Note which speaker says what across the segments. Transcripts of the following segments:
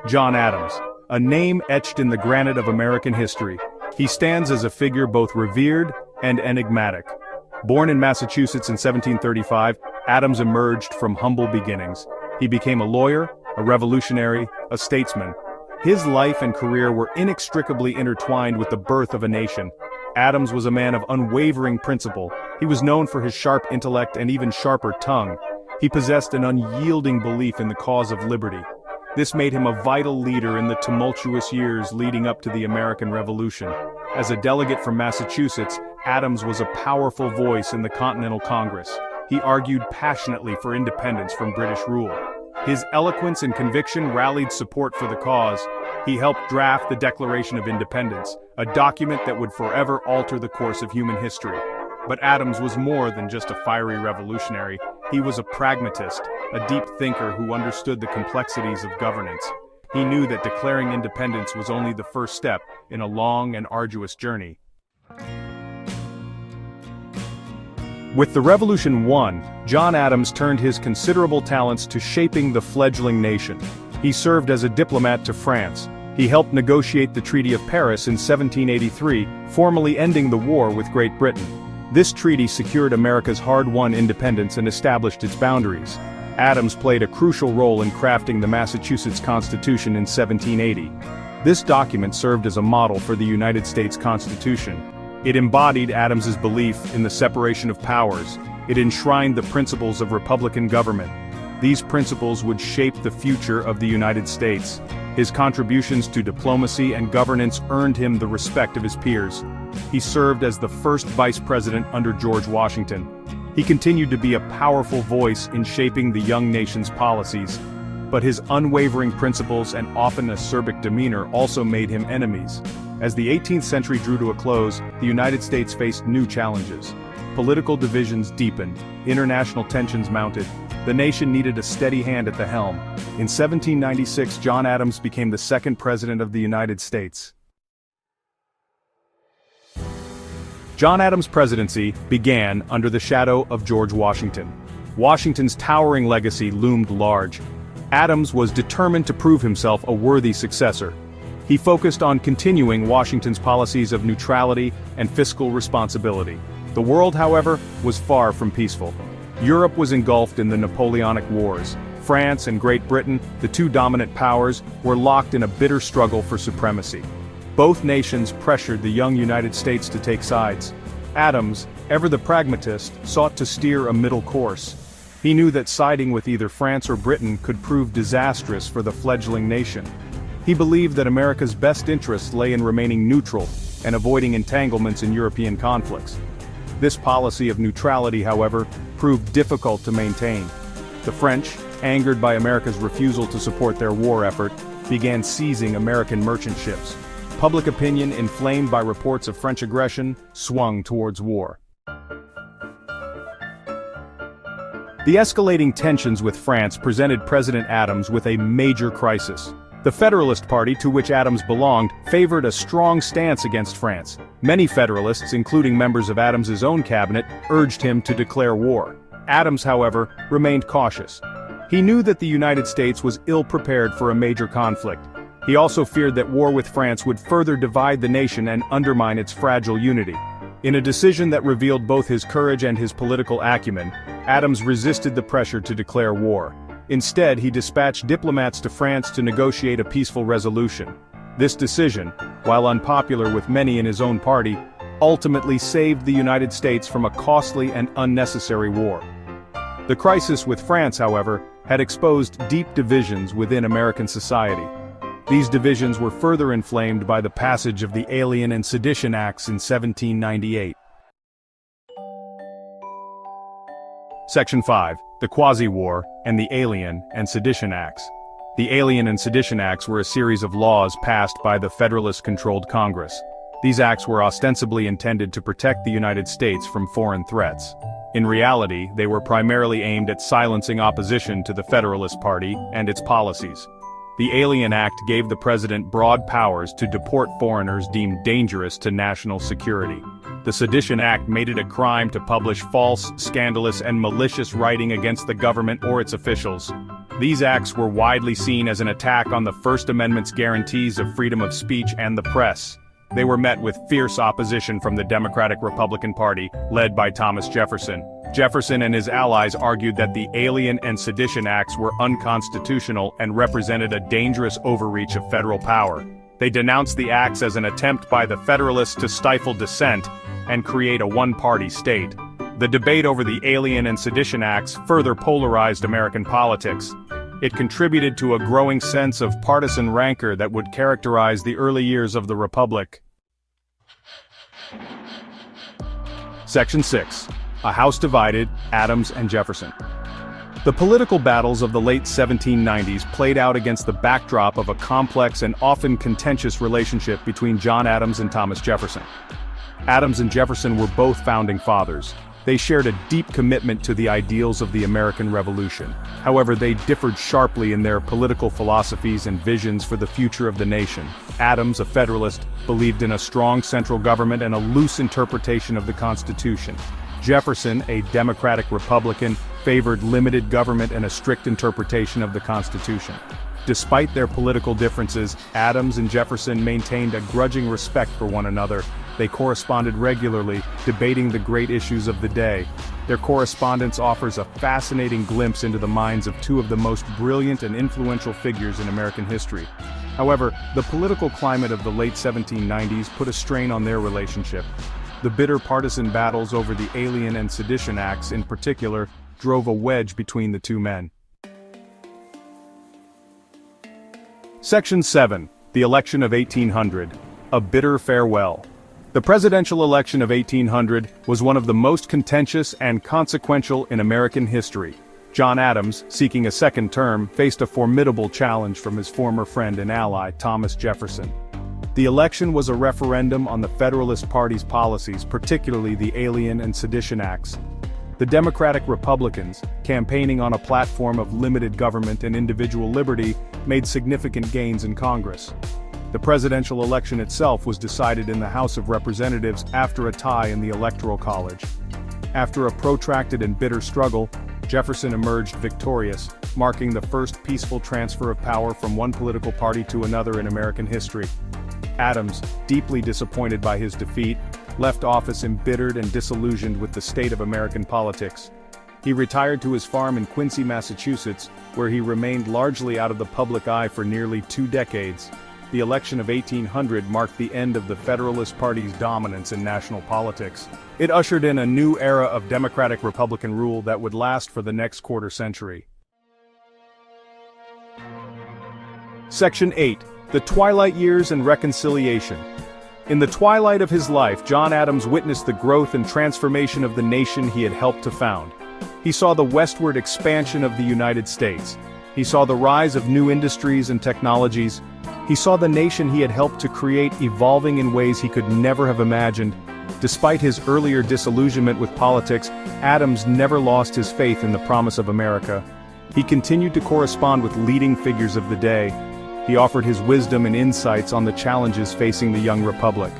Speaker 1: John Adams, a name etched in the granite of American history. He stands as a figure both revered and enigmatic. Born in Massachusetts in 1735, Adams emerged from humble beginnings. He became a lawyer, a revolutionary, a statesman. His life and career were inextricably intertwined with the birth of a nation. Adams was a man of unwavering principle. He was known for his sharp intellect and even sharper tongue. He possessed an unyielding belief in the cause of liberty. This made him a vital leader in the tumultuous years leading up to the American Revolution. As a delegate from Massachusetts, Adams was a powerful voice in the Continental Congress. He argued passionately for independence from British rule. His eloquence and conviction rallied support for the cause. He helped draft the Declaration of Independence, a document that would forever alter the course of human history. But Adams was more than just a fiery revolutionary. He was a pragmatist, a deep thinker who understood the complexities of governance. He knew that declaring independence was only the first step in a long and arduous journey. With the Revolution won, John Adams turned his considerable talents to shaping the fledgling nation. He served as a diplomat to France. He helped negotiate the Treaty of Paris in 1783, formally ending the war with Great Britain. This treaty secured America's hard-won independence and established its boundaries. Adams played a crucial role in crafting the Massachusetts Constitution in 1780. This document served as a model for the United States Constitution. It embodied Adams's belief in the separation of powers. It enshrined the principles of Republican government. These principles would shape the future of the United States. His contributions to diplomacy and governance earned him the respect of his peers. He served as the first vice president under George Washington. He continued to be a powerful voice in shaping the young nation's policies. But his unwavering principles and often acerbic demeanor also made him enemies. As the 18th century drew to a close, the United States faced new challenges. Political divisions deepened, international tensions mounted. The nation needed a steady hand at the helm. In 1796, John Adams became the second president of the United States. John Adams' presidency began under the shadow of George Washington. Washington's towering legacy loomed large. Adams was determined to prove himself a worthy successor. He focused on continuing Washington's policies of neutrality and fiscal responsibility. The world, however, was far from peaceful. Europe was engulfed in the Napoleonic Wars. France and Great Britain, the two dominant powers, were locked in a bitter struggle for supremacy. Both nations pressured the young United States to take sides. Adams, ever the pragmatist, sought to steer a middle course. He knew that siding with either France or Britain could prove disastrous for the fledgling nation. He believed that America's best interests lay in remaining neutral and avoiding entanglements in European conflicts. This policy of neutrality, however, proved difficult to maintain. The French, angered by America's refusal to support their war effort, began seizing American merchant ships. Public opinion, inflamed by reports of French aggression, swung towards war. The escalating tensions with France presented President Adams with a major crisis. The Federalist Party, to which Adams belonged, favored a strong stance against France. Many Federalists, including members of Adams's own cabinet, urged him to declare war. Adams, however, remained cautious. He knew that the United States was ill-prepared for a major conflict. He also feared that war with France would further divide the nation and undermine its fragile unity. In a decision that revealed both his courage and his political acumen, Adams resisted the pressure to declare war. Instead, he dispatched diplomats to France to negotiate a peaceful resolution. This decision, while unpopular with many in his own party, ultimately saved the United States from a costly and unnecessary war. The crisis with France, however, had exposed deep divisions within American society. These divisions were further inflamed by the passage of the Alien and Sedition Acts in 1798. Section 5. The Quasi-War and the Alien and Sedition Acts. The Alien and Sedition Acts were a series of laws passed by the Federalist-controlled Congress. These acts were ostensibly intended to protect the United States from foreign threats. In reality, they were primarily aimed at silencing opposition to the Federalist Party and its policies. The Alien Act gave the president broad powers to deport foreigners deemed dangerous to national security. The Sedition Act made it a crime to publish false, scandalous, and malicious writing against the government or its officials. These acts were widely seen as an attack on the First Amendment's guarantees of freedom of speech and the press. They were met with fierce opposition from the Democratic-Republican Party, led by Thomas Jefferson. Jefferson and his allies argued that the Alien and Sedition Acts were unconstitutional and represented a dangerous overreach of federal power. They denounced the acts as an attempt by the Federalists to stifle dissent and create a one-party state. The debate over the Alien and Sedition Acts further polarized American politics. It contributed to a growing sense of partisan rancor that would characterize the early years of the Republic. Section 6. A House Divided, Adams and Jefferson. The political battles of the late 1790s played out against the backdrop of a complex and often contentious relationship between John Adams and Thomas Jefferson. Adams and Jefferson were both founding fathers. They shared a deep commitment to the ideals of the American Revolution. However, they differed sharply in their political philosophies and visions for the future of the nation. Adams, a Federalist, believed in a strong central government and a loose interpretation of the Constitution. Jefferson, a Democratic Republican, favored limited government and a strict interpretation of the Constitution. Despite their political differences, Adams and Jefferson maintained a grudging respect for one another. They corresponded regularly, debating the great issues of the day. Their correspondence offers a fascinating glimpse into the minds of two of the most brilliant and influential figures in American history. However, the political climate of the late 1790s put a strain on their relationship. The bitter partisan battles over the Alien and Sedition Acts, in particular, drove a wedge between the two men. Section 7. The Election of 1800. A Bitter Farewell. The presidential election of 1800 was one of the most contentious and consequential in American history. John Adams, seeking a second term, faced a formidable challenge from his former friend and ally, Thomas Jefferson. The election was a referendum on the Federalist Party's policies, particularly the Alien and Sedition Acts. The Democratic Republicans, campaigning on a platform of limited government and individual liberty, made significant gains in Congress. The presidential election itself was decided in the House of Representatives after a tie in the Electoral College. After a protracted and bitter struggle, Jefferson emerged victorious, marking the first peaceful transfer of power from one political party to another in American history. Adams, deeply disappointed by his defeat, left office embittered and disillusioned with the state of American politics. He retired to his farm in Quincy, Massachusetts, where he remained largely out of the public eye for nearly 2 decades. The election of 1800 marked the end of the Federalist Party's dominance in national politics. It ushered in a new era of Democratic-Republican rule that would last for the next quarter century. Section 8. The Twilight Years and Reconciliation. In the twilight of his life, John Adams witnessed the growth and transformation of the nation he had helped to found. He saw the westward expansion of the United States. He saw the rise of new industries and technologies. He saw the nation he had helped to create evolving in ways he could never have imagined. Despite his earlier disillusionment with politics, Adams never lost his faith in the promise of America. He continued to correspond with leading figures of the day. He offered his wisdom and insights on the challenges facing the young republic.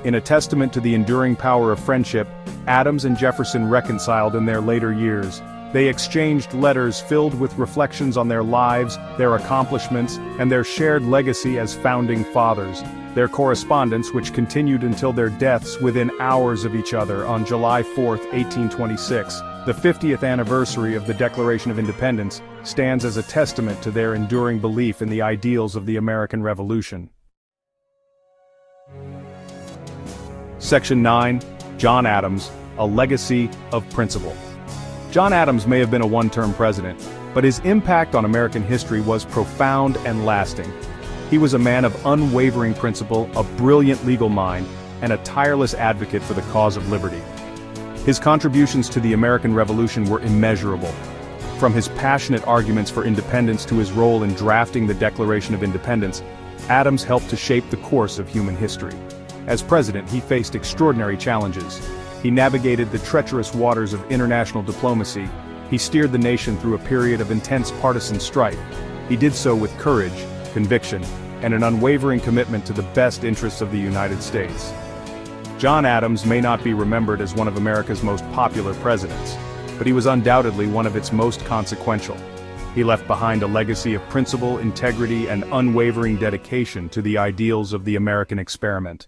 Speaker 1: In a testament to the enduring power of friendship, Adams and Jefferson reconciled in their later years. They exchanged letters filled with reflections on their lives, their accomplishments, and their shared legacy as founding fathers. Their correspondence, which continued until their deaths within hours of each other on July 4, 1826, the 50th anniversary of the Declaration of Independence, stands as a testament to their enduring belief in the ideals of the American Revolution. Section 9. John Adams, A Legacy of Principle. John Adams may have been a one-term president, but his impact on American history was profound and lasting. He was a man of unwavering principle, a brilliant legal mind, and a tireless advocate for the cause of liberty. His contributions to the American Revolution were immeasurable. From his passionate arguments for independence to his role in drafting the Declaration of Independence, Adams helped to shape the course of human history. As president, he faced extraordinary challenges. He navigated the treacherous waters of international diplomacy. He steered the nation through a period of intense partisan strife. He did so with courage, conviction, and an unwavering commitment to the best interests of the United States. John Adams may not be remembered as one of America's most popular presidents, but he was undoubtedly one of its most consequential. He left behind a legacy of principle, integrity, and unwavering dedication to the ideals of the American experiment.